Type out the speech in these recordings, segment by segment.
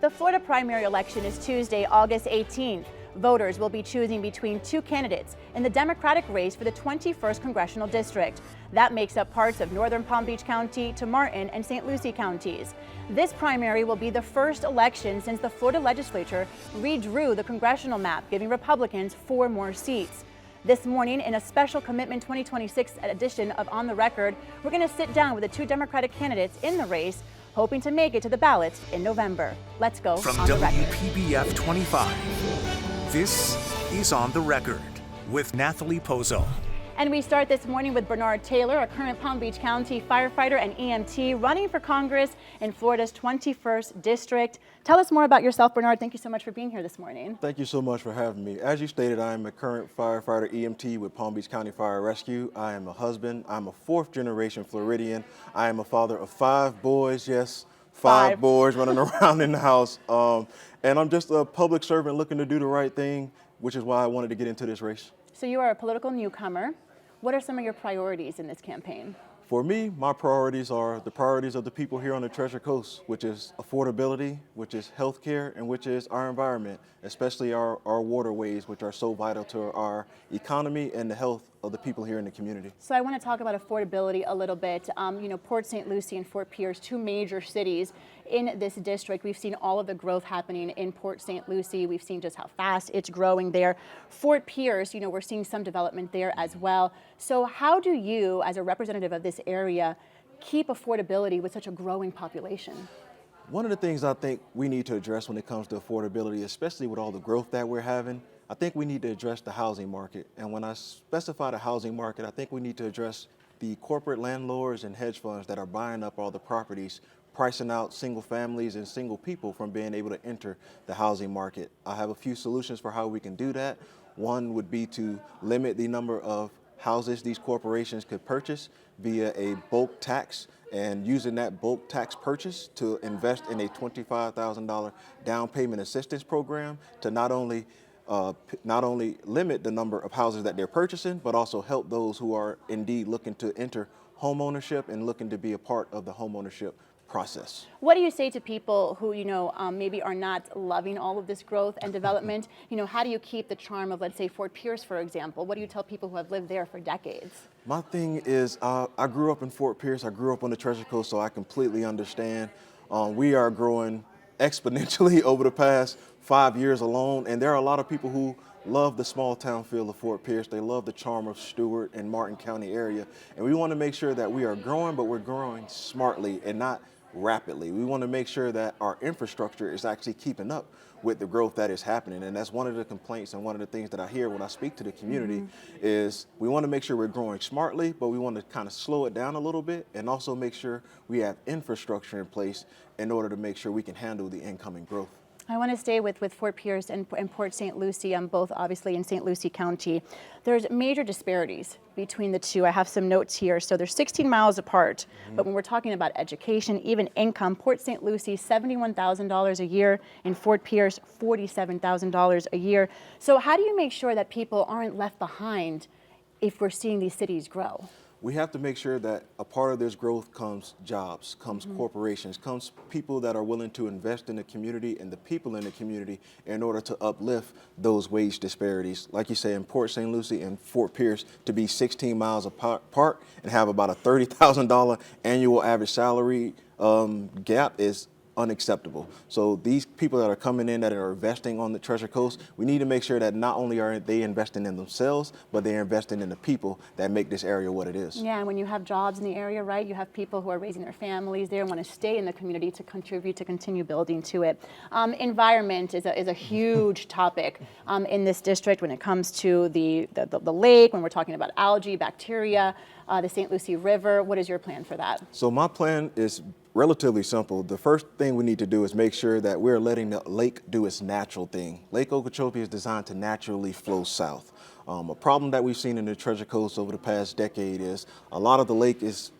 The Florida primary election is Tuesday, August 18th. Voters will be choosing between two candidates in the Democratic race for the 21st Congressional District. That makes up parts of northern Palm Beach County to Martin and St. Lucie counties. This primary will be the first election since the Florida legislature redrew the congressional map, giving Republicans 4 more seats. This morning, in a special Commitment 2026 edition of On the Record, we're going to sit down with the 2 Democratic candidates in the race, hoping to make it to the ballots in November. Let's go from on the record. WPBF 25. This is On the Record with Nathalie Pozzo. And we start this morning with Benard Taylor, a current Palm Beach County firefighter and EMT running for Congress in Florida's 21st District. Tell us more about yourself, Benard. Thank you so much for being here this morning. Thank you so much for having me. As you stated, I am a current firefighter EMT with Palm Beach County Fire Rescue. I am a husband. I'm a 4th generation Floridian. I am a father of 5 boys, yes. 5 boys running around in the house. And I'm just a public servant looking to do the right thing, which is why I wanted to get into this race. So you are a political newcomer. What are some of your priorities in this campaign? For me, my priorities are the priorities of the people here on the Treasure Coast, which is affordability, which is healthcare, and which is our environment, especially our waterways, which are so vital to our economy and the health of the people here in the community. So I want to talk about affordability a little bit. Port St. Lucie and Fort Pierce, 2 major cities in this district. We've seen all of the growth happening in Port St. Lucie. We've seen just how fast it's growing there. Fort Pierce, we're seeing some development there as well. So how do you, as a representative of this area, keep affordability with such a growing population? One of the things I think we need to address when it comes to affordability, especially with all the growth that we're having, I think we need to address the housing market. And when I specify the housing market, I think we need to address the corporate landlords and hedge funds that are buying up all the properties, pricing out single families and single people from being able to enter the housing market. I have a few solutions for how we can do that. One would be to limit the number of houses these corporations could purchase via a bulk tax, and using that bulk tax purchase to invest in a $25,000 down payment assistance program to not only limit the number of houses that they're purchasing, but also help those who are indeed looking to enter homeownership and looking to be a part of the homeownership process. What do you say to people who, maybe are not loving all of this growth and development? How do you keep the charm of, let's say, Fort Pierce, for example? What do you tell people who have lived there for decades? My thing is, I grew up in Fort Pierce. I grew up on the Treasure Coast, so I completely understand. We are growing exponentially over the past 5 years alone, and there are a lot of people who love the small town feel of Fort Pierce. They love the charm of Stewart and Martin County area, and we want to make sure that we are growing, but we're growing smartly and not rapidly. We want to make sure that our infrastructure is actually keeping up with the growth that is happening, and that's one of the complaints and one of the things that I hear when I speak to the community is we want to make sure we're growing smartly, but we want to kind of slow it down a little bit and also make sure we have infrastructure in place in order to make sure we can handle the incoming growth. I want to stay with Fort Pierce and Port St. Lucie, both obviously in St. Lucie County. There's major disparities between the two. I have some notes here. So they're 16 miles apart, but when we're talking about education, even income, Port St. Lucie, $71,000 a year, in Fort Pierce, $47,000 a year. So how do you make sure that people aren't left behind if we're seeing these cities grow? We have to make sure that a part of this growth comes jobs, comes corporations, comes people that are willing to invest in the community and the people in the community in order to uplift those wage disparities. Like you say, in Port St. Lucie and Fort Pierce, to be 16 miles apart and have about a $30,000 annual average salary gap is unacceptable. So these people that are coming in that are investing on the Treasure Coast, we need to make sure that not only are they investing in themselves, but they're investing in the people that make this area what it is. Yeah, and when you have jobs in the area, right, you have people who are raising their families there and want to stay in the community to contribute, to continue building to it. Environment is a huge topic in this district when it comes to the lake, when we're talking about algae, bacteria, the St. Lucie River. What is your plan for that? So my plan is relatively simple. The first thing we need to do is make sure that we're letting the lake do its natural thing. Lake Okeechobee is designed to naturally flow south. A problem that we've seen in the Treasure Coast over the past decade is a lot of the lake is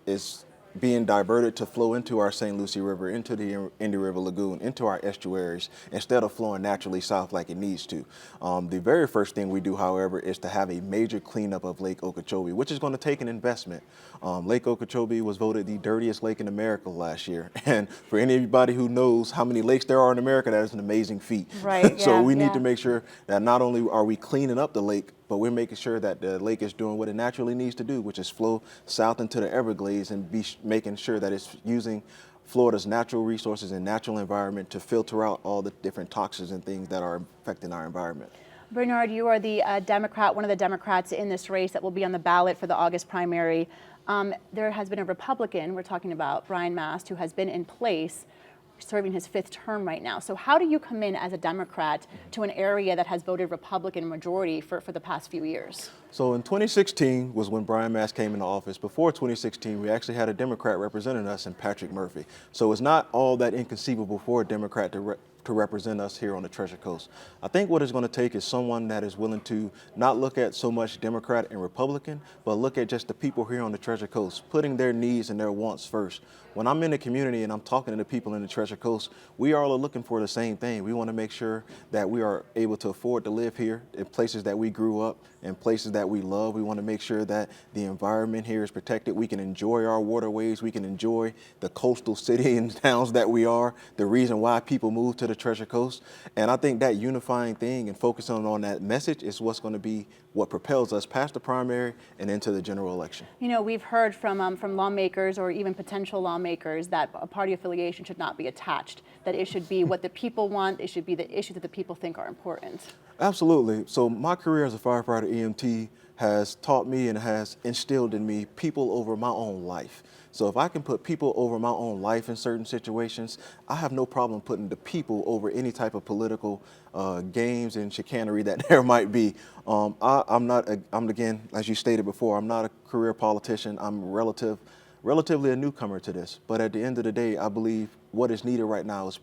being diverted to flow into our St. Lucie River, into the Indy River Lagoon, into our estuaries, instead of flowing naturally south like it needs to. The very first thing we do, however, is to have a major cleanup of Lake Okeechobee, which is going to take an investment. Lake Okeechobee was voted the dirtiest lake in America last year. And for anybody who knows how many lakes there are in America, that is an amazing feat. Right, So yeah, we need yeah. to make sure that not only are we cleaning up the lake, but we're making sure that the lake is doing what it naturally needs to do, which is flow south into the Everglades and making sure that it's using Florida's natural resources and natural environment to filter out all the different toxins and things that are affecting our environment. Bernard, you are the Democrat, one of the Democrats in this race that will be on the ballot for the August primary. There has been a Republican, we're talking about Brian Mast, who has been in place serving his 5th term right now. So how do you come in as a Democrat to an area that has voted Republican majority for the past few years? So in 2016 was when Brian Mast came into office. Before 2016, we actually had a Democrat representing us in Patrick Murphy. So it's not all that inconceivable for a Democrat to represent us here on the Treasure Coast. I think what it's going to take is someone that is willing to not look at so much Democrat and Republican, but look at just the people here on the Treasure Coast, putting their needs and their wants first. When I'm in the community and I'm talking to the people in the Treasure Coast, we all are looking for the same thing. We want to make sure that we are able to afford to live here in places that we grew up, in places that we love. We want to make sure that the environment here is protected. We can enjoy our waterways. We can enjoy the coastal city and towns that we are, the reason why people move to the Treasure Coast. And I think that unifying thing and focusing on that message is what's going to be what propels us past the primary and into the general election. You know, we've heard from lawmakers or even potential lawmakers that a party affiliation should not be attached, that it should be what the people want, it should be the issues that the people think are important. Absolutely. So my career as a firefighter EMT has taught me and has instilled in me people over my own life. So if I can put people over my own life in certain situations, I have no problem putting the people over any type of political games and chicanery that there might be. I'm again, as you stated before, I'm not a career politician. I'm relatively a newcomer to this. But at the end of the day, I believe what is needed right now is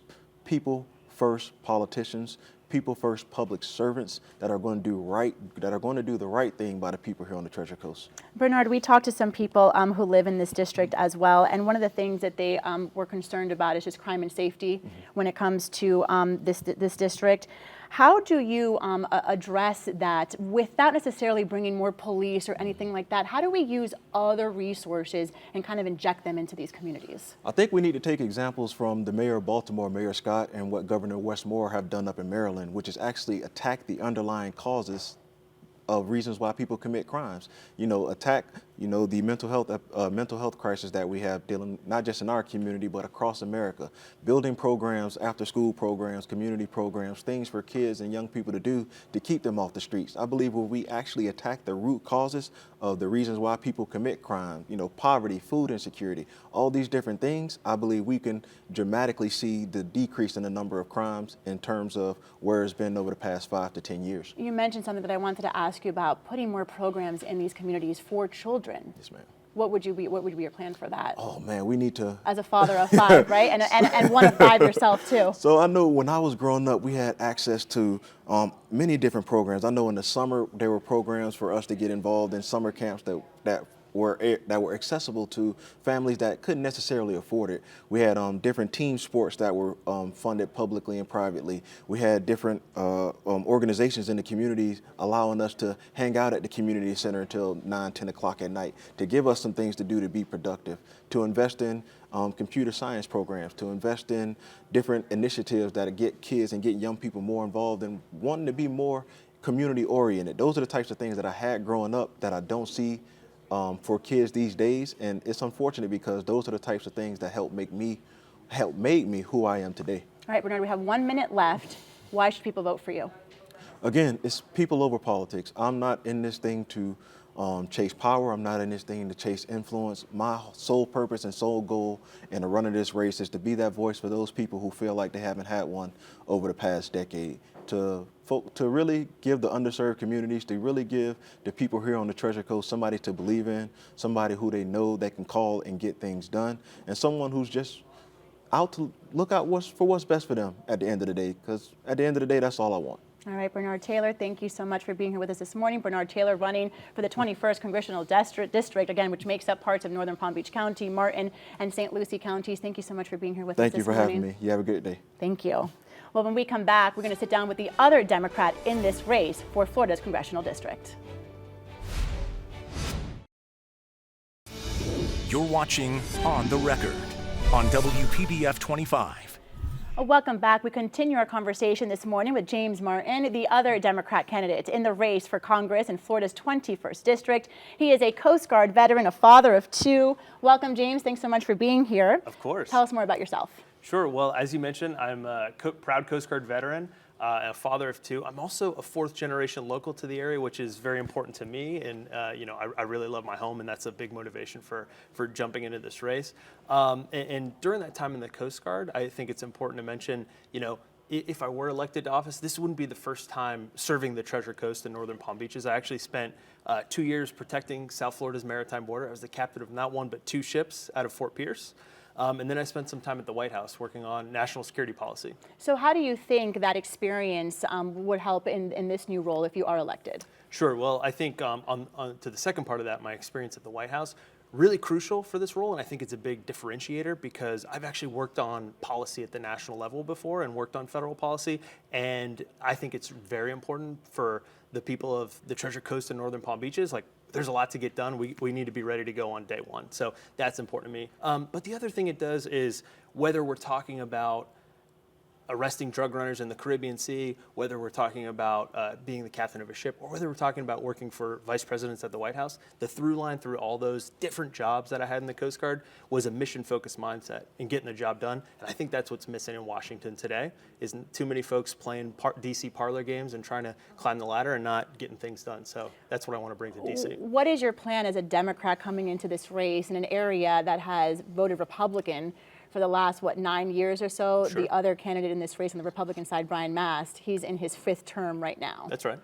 people first politicians, people first public servants that are going to do the right thing by the people here on the Treasure Coast. Bernard, we talked to some people who live in this district as well, and one of the things that they were concerned about is just crime and safety when it comes to this district. How do you address that without necessarily bringing more police or anything like that? How do we use other resources and kind of inject them into these communities? I think we need to take examples from the mayor of Baltimore, Mayor Scott, and what Governor Westmore have done up in Maryland, which is actually attack the underlying causes of reasons why people commit crimes. Attack, the mental health crisis that we have dealing not just in our community but across America. Building programs, after school programs, community programs, things for kids and young people to do to keep them off the streets. I believe when we actually attack the root causes of the reasons why people commit crime, poverty, food insecurity, all these different things, I believe we can dramatically see the decrease in the number of crimes in terms of where it's been over the past 5 to 10 years. You mentioned something that I wanted to ask you about, putting more programs in these communities for children. Yes, ma'am. What would be your plan for that? Oh man, we need to. As a father of 5, right? And one of 5 yourself too. So I know when I was growing up, we had access to many different programs. I know in the summer there were programs for us to get involved in summer camps that were accessible to families that couldn't necessarily afford it. We had different team sports that were funded publicly and privately. We had different organizations in the communities allowing us to hang out at the community center until 9, 10 o'clock at night to give us some things to do to be productive, to invest in computer science programs, to invest in different initiatives that get kids and get young people more involved and wanting to be more community oriented. Those are the types of things that I had growing up that I don't see for kids these days, and it's unfortunate because those are the types of things that help made me who I am today. All right, Bernard, we have 1 minute left. Why should people vote for you? Again, it's people over politics. I'm not in this thing to chase power. I'm not in this thing to chase influence. My sole purpose and sole goal in the run of this race is to be that voice for those people who feel like they haven't had one over the past decade, to really give the underserved communities, to really give the people here on the Treasure Coast somebody to believe in, somebody who they know they can call and get things done, and someone who's just out to look out for what's best for them at the end of the day, because at the end of the day, that's all I want. All right, Benard Taylor, thank you so much for being here with us this morning. Benard Taylor running for the 21st Congressional District, again, which makes up parts of northern Palm Beach County, Martin, and St. Lucie counties. Thank you so much for being here with us this morning. Thank you for having me. You have a good day. Thank you. Well, when we come back, we're going to sit down with the other Democrat in this race for Florida's Congressional District. You're watching On the Record on WPBF 25. Welcome back. We continue our conversation this morning with James Martin, the other Democrat candidate in the race for Congress in Florida's 21st District. He is a Coast Guard veteran, a father of two. Welcome, James. Thanks so much for being here. Of course. Tell us more about yourself. Sure. Well, as you mentioned, I'm a proud Coast Guard veteran, a father of two. I'm also a fourth-generation local to the area, which is very important to me. And, I really love my home, and that's a big motivation for jumping into this race. And during that time in the Coast Guard, I think it's important to mention, if I were elected to office, this wouldn't be the first time serving the Treasure Coast and northern Palm Beaches. I actually spent 2 years protecting South Florida's maritime border. I was the captain of not one but two ships out of Fort Pierce. And then I spent some time at the White House working on national security policy. So how do you think that experience would help in this new role if you are elected? Sure. Well, I think on to the second part of that, my experience at the White House, really crucial for this role, and I think it's a big differentiator because I've actually worked on policy at the national level before and worked on federal policy, and I think it's very important for the people of the Treasure Coast and northern Palm Beaches. Like, there's a lot to get done. We need to be ready to go on day one. So that's important to me. But the other thing it does is whether we're talking about arresting drug runners in the Caribbean Sea, whether we're talking about being the captain of a ship, or whether we're talking about working for vice presidents at the White House, the through line through all those different jobs that I had in the Coast Guard was a mission-focused mindset in getting the job done. And I think that's what's missing in Washington today, isn't too many folks playing DC parlor games and trying to climb the ladder and not getting things done. So that's what I want to bring to DC. What is your plan as a Democrat coming into this race in an area that has voted Republican for the last, 9 years or so? Sure. The other candidate in this race on the Republican side, Brian Mast, he's in his 5th term right now. That's right.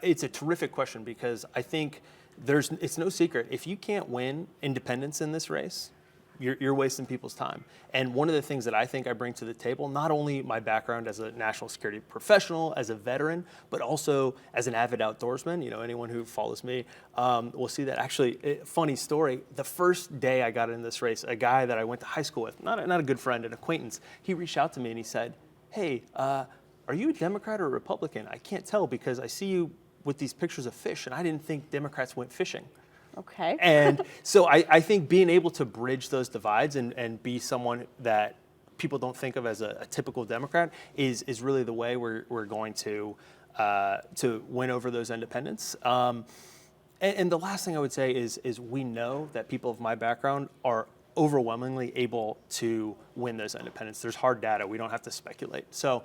It's a terrific question because I think it's no secret. If you can't win independents in this race, you're wasting people's time. And one of the things that I think I bring to the table, not only my background as a national security professional, as a veteran, but also as an avid outdoorsman. Anyone who follows me will see that. Actually, funny story, the first day I got in this race, a guy that I went to high school with, not a good friend, an acquaintance, he reached out to me and he said, "Hey, are you a Democrat or a Republican? I can't tell because I see you with these pictures of fish, and I didn't think Democrats went fishing." Okay. And so I think being able to bridge those divides and be someone that people don't think of as a typical Democrat is really the way we're going to win over those independents. And the last thing I would say is we know that people of my background are overwhelmingly able to win those independents. There's hard data. We don't have to speculate. So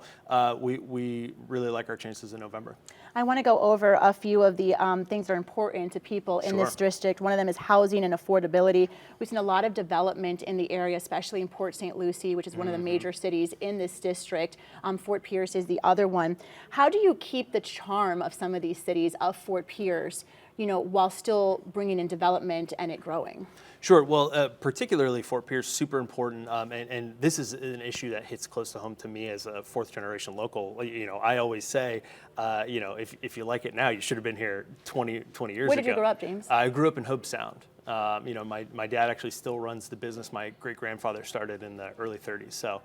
we really like our chances in November. I want to go over a few of the things that are important to people in this district. One of them is housing and affordability. We've seen a lot of development in the area, especially in Port St. Lucie, which is one of the major cities in this district. Fort Pierce is the other one. How do you keep the charm of some of these cities, of Fort Pierce, while still bringing in development and it growing? Sure. Well, particularly Fort Pierce, super important. And this is an issue that hits close to home to me as a fourth-generation local. I always say, if you like it now, you should have been here 20 years ago. Where did you grow up, James? I grew up in Hobe Sound. My dad actually still runs the business my great-grandfather started in the early 30s. So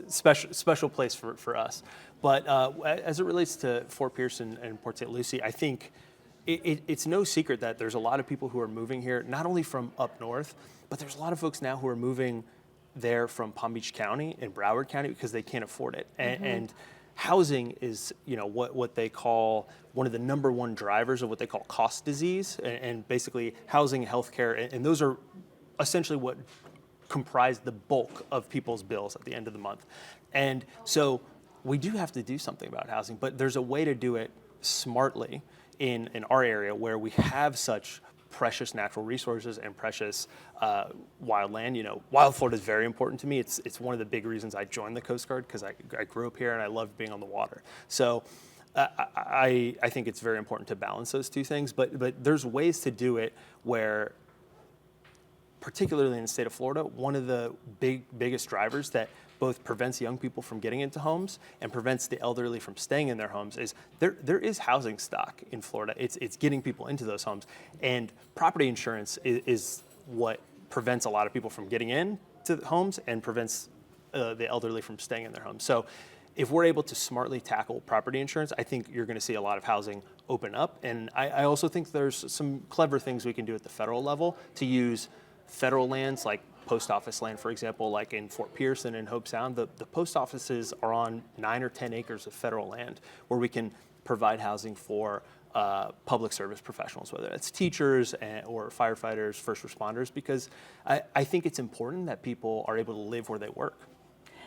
special place for us. But as it relates to Fort Pierce and Port St. Lucie, I think it's no secret that there's a lot of people who are moving here, not only from up north, but there's a lot of folks now who are moving there from Palm Beach County and Broward County because they can't afford it. And housing is, what they call one of the number one drivers of what they call cost disease, and basically housing, healthcare, and those are essentially what comprise the bulk of people's bills at the end of the month. And so we do have to do something about housing, but there's a way to do it smartly in our area where we have such precious natural resources and precious wild land. Wild Florida is very important to me. It's one of the big reasons I joined the Coast Guard because I grew up here and I loved being on the water. So I think it's very important to balance those two things, but there's ways to do it where particularly in the state of Florida, one of the biggest drivers that both prevents young people from getting into homes and prevents the elderly from staying in their homes is there is housing stock in Florida. It's getting people into those homes, and property insurance is what prevents a lot of people from getting in to the homes and prevents the elderly from staying in their homes. So if we're able to smartly tackle property insurance, I think you're going to see a lot of housing open up. And I also think there's some clever things we can do at the federal level to use federal lands like post office land, for example, like in Fort Pierce and in Hope Sound. The post offices are on 9 or 10 acres of federal land where we can provide housing for public service professionals, whether it's teachers or firefighters, first responders, because I think it's important that people are able to live where they work.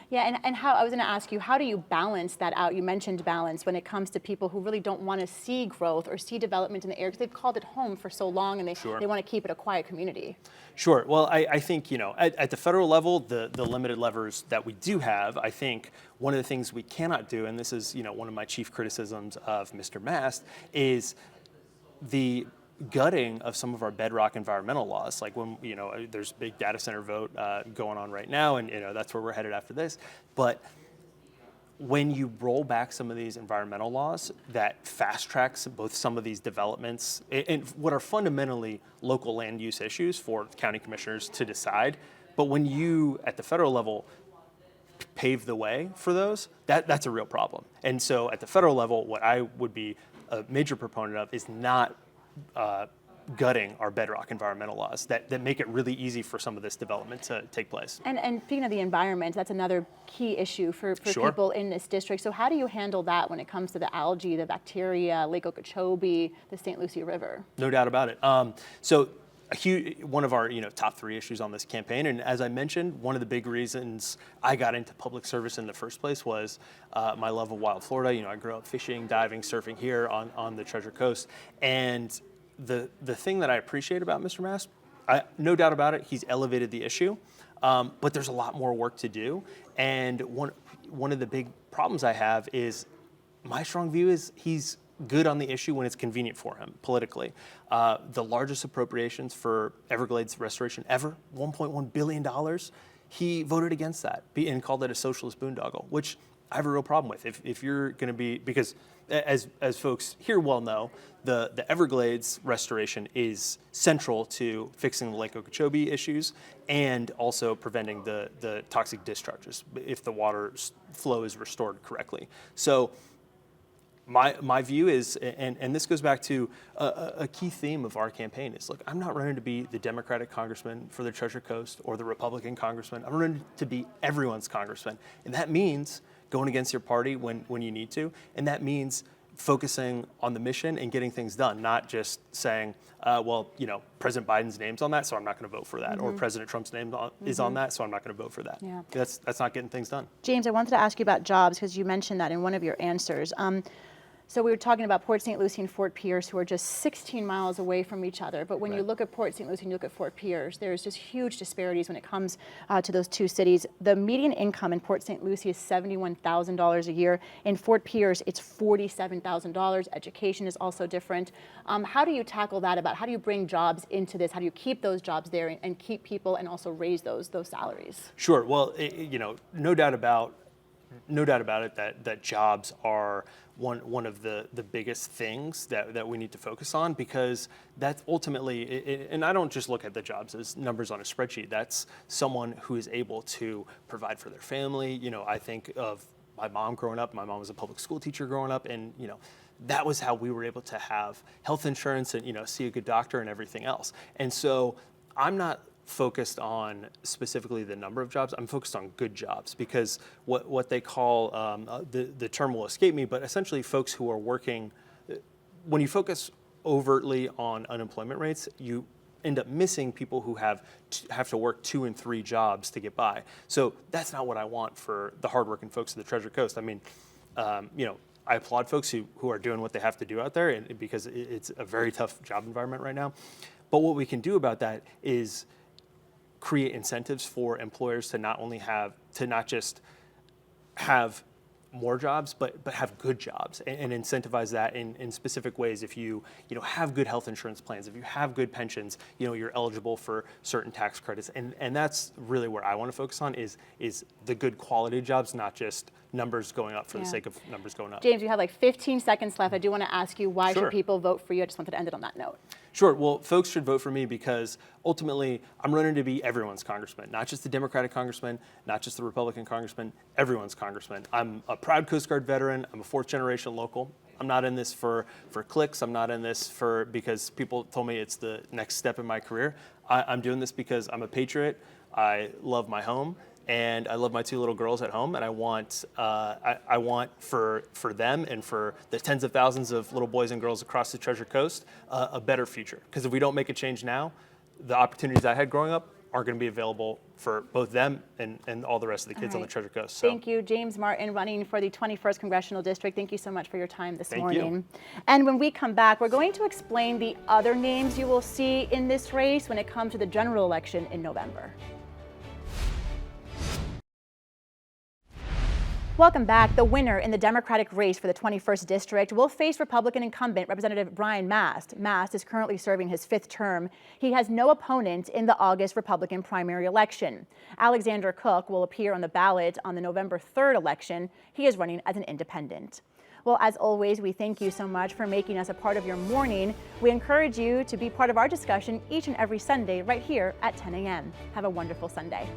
Yeah, and how, I was going to ask you, how do you balance that out? You mentioned balance when it comes to people who really don't want to see growth or see development in the area because they've called it home for so long and they want to keep it a quiet community. Sure. Well, I think, at the federal level, the limited levers that we do have, I think one of the things we cannot do, and this is, one of my chief criticisms of Mr. Mast, is the gutting of some of our bedrock environmental laws. Like when, there's a big data center vote going on right now, and, that's where we're headed after this. But when you roll back some of these environmental laws that fast tracks both some of these developments and what are fundamentally local land use issues for county commissioners to decide, but when you, at the federal level, pave the way for those, that's a real problem. And so at the federal level, what I would be a major proponent of is not gutting our bedrock environmental laws that make it really easy for some of this development to take place. And speaking of the environment, that's another key issue for Sure. people in this district. So how do you handle that when it comes to the algae, the bacteria, Lake Okeechobee, the St. Lucie River? No doubt about it. So one of our top 3 issues on this campaign, and as I mentioned, one of the big reasons I got into public service in the first place was my love of wild Florida. I grew up fishing, diving, surfing here on the Treasure Coast, and the thing that I appreciate about Mr. Mast, no doubt about it, he's elevated the issue, but there's a lot more work to do. And one of the big problems I have is my strong view is he's good on the issue when it's convenient for him politically. The largest appropriations for Everglades restoration ever, $1.1 billion, he voted against that and called it a socialist boondoggle, which I have a real problem with. If you're going to be, because as folks here well know, the Everglades restoration is central to fixing the Lake Okeechobee issues and also preventing the toxic discharges if the water flow is restored correctly. So my view is, and this goes back to a key theme of our campaign, is, look, I'm not running to be the Democratic congressman for the Treasure Coast or the Republican congressman. I'm running to be everyone's congressman. And that means going against your party when you need to. And that means focusing on the mission and getting things done, not just saying, President Biden's name's on that, so I'm not going to vote for that. Mm-hmm. Or President Trump's name is on that, so I'm not going to vote for that. Yeah. That's not getting things done. James, I wanted to ask you about jobs because you mentioned that in one of your answers. So we were talking about Port St. Lucie and Fort Pierce, who are just 16 miles away from each other. But when you look at Port St. Lucie and you look at Fort Pierce, there's just huge disparities when it comes to those two cities. The median income in Port St. Lucie is $71,000 a year. In Fort Pierce, it's $47,000. Education is also different. How do you tackle that? How do you bring jobs into this? How do you keep those jobs there and keep people and also raise those salaries? Sure. Well, no doubt about it that jobs are one of the biggest things that we need to focus on, because that's ultimately, and I don't just look at the jobs as numbers on a spreadsheet. That's someone who is able to provide for their family. I think of my mom growing up. My mom was a public school teacher growing up, and that was how we were able to have health insurance and see a good doctor and everything else. And so I'm not focused on specifically the number of jobs. I'm focused on good jobs, because what they call, the term will escape me, but essentially folks who are working, when you focus overtly on unemployment rates, you end up missing people who have to work 2 and 3 jobs to get by. So that's not what I want for the hardworking folks of the Treasure Coast. I mean, I applaud folks who are doing what they have to do out there, and because it's a very tough job environment right now. But what we can do about that is create incentives for employers to not just have more jobs, but have good jobs and incentivize that in specific ways. If you have good health insurance plans, if you have good pensions, you're eligible for certain tax credits, and that's really where I want to focus on is the good quality jobs, not just numbers going up for the sake of numbers going up. James, you have like 15 seconds left. I do want to ask you, why Sure. should people vote for you? I just wanted to end it on that note. Sure. Well, folks should vote for me because ultimately I'm running to be everyone's congressman, not just the Democratic congressman, not just the Republican congressman, everyone's congressman. I'm a proud Coast Guard veteran. I'm a fourth generation local. I'm not in this for clicks. I'm not in this because people told me it's the next step in my career. I'm doing this because I'm a patriot. I love my home. And I love my two little girls at home, and I want for them and for the tens of thousands of little boys and girls across the Treasure Coast a better future. Because if we don't make a change now, the opportunities I had growing up aren't going to be available for both them and all the rest of the kids on the Treasure Coast. So. Thank you, James Martin, running for the 21st Congressional District. Thank you so much for your time this morning. You. And when we come back, we're going to explain the other names you will see in this race when it comes to the general election in November. Welcome back. The winner in the Democratic race for the 21st District will face Republican incumbent Representative Brian Mast. Mast is currently serving his 5th term. He has no opponent in the August Republican primary election. Alexander Cook will appear on the ballot on the November 3rd election. He is running as an independent. Well, as always, we thank you so much for making us a part of your morning. We encourage you to be part of our discussion each and every Sunday right here at 10 a.m. Have a wonderful Sunday.